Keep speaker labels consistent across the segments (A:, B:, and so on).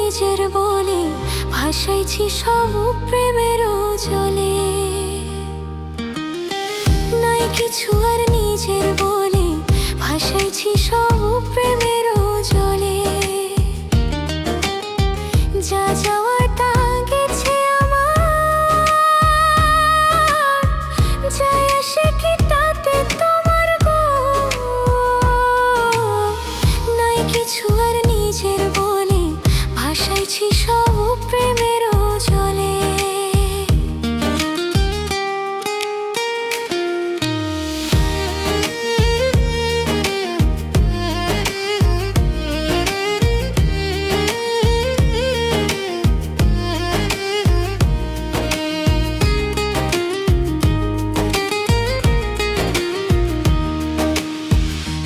A: নিজের বলে ভাসাইছি সব প্রেমের জলে। নাই কিছু আর নিজের বলে ভাসাইছি সব প্রেমের জলে। যা যাওয়ার তা গেছে আমার, যায় আসে কি তাতে তোমার গো। নাই কিছু আর নিজের বলে ভাসাইছি সব প্রেমের জলে।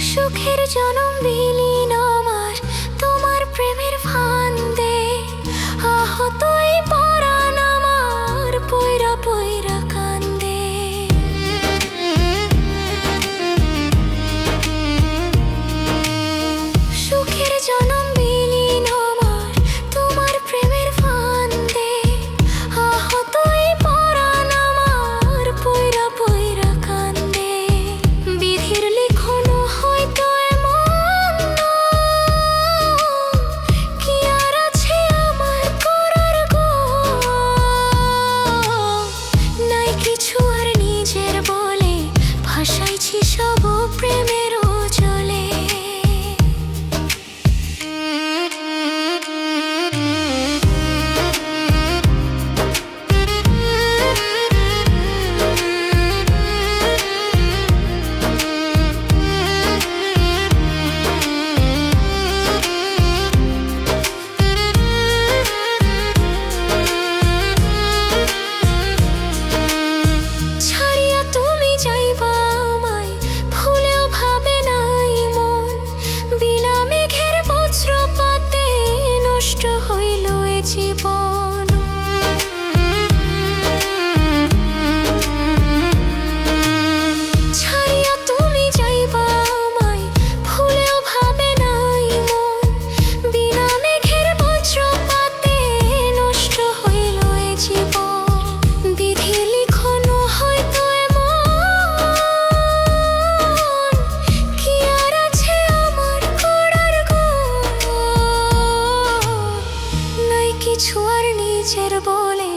A: সুখের জনম বিলীন আমার তোমার প্রেমের ফান্দে। আহত এই পরাণ আমার পয়রা পয়রা কান্দে। সুখের জনম বিলীন আমার তোমার প্রেমের ফান্দে। আহত এই পরাণ আমার পয়রা পয়রা কান্দে। বিধির লিখনো হয়তো এমন কি আর আছে আমার করার গো। নাই কিছু আর নিজের বলে ভাসাইছি সব প্রেমের জলে। ছাড়িয়া তুমি যাইবা আমায় ভুলেও ভাবে নাই মন। বিনা মেঘের বজ্রপাতে নষ্ট হইল এ জীবন। ছাড়িয়া তুমি যাইবা আমায় ভুলেও ভাবে নাই মন। বিনা মেঘের বজ্রপাতে নষ্ট হইল এ জীবন। বিধির লিখনো হয়তো এমন কি আর আছে আমার করার গো। নাই কিছু আর নিজের বলে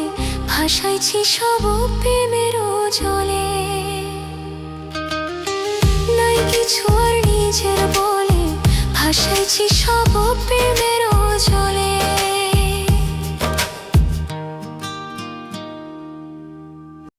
A: ভাসাইছি সব প্রেমের জলে। নাই কিছু আর নিজের বলে ভাসাইছি সব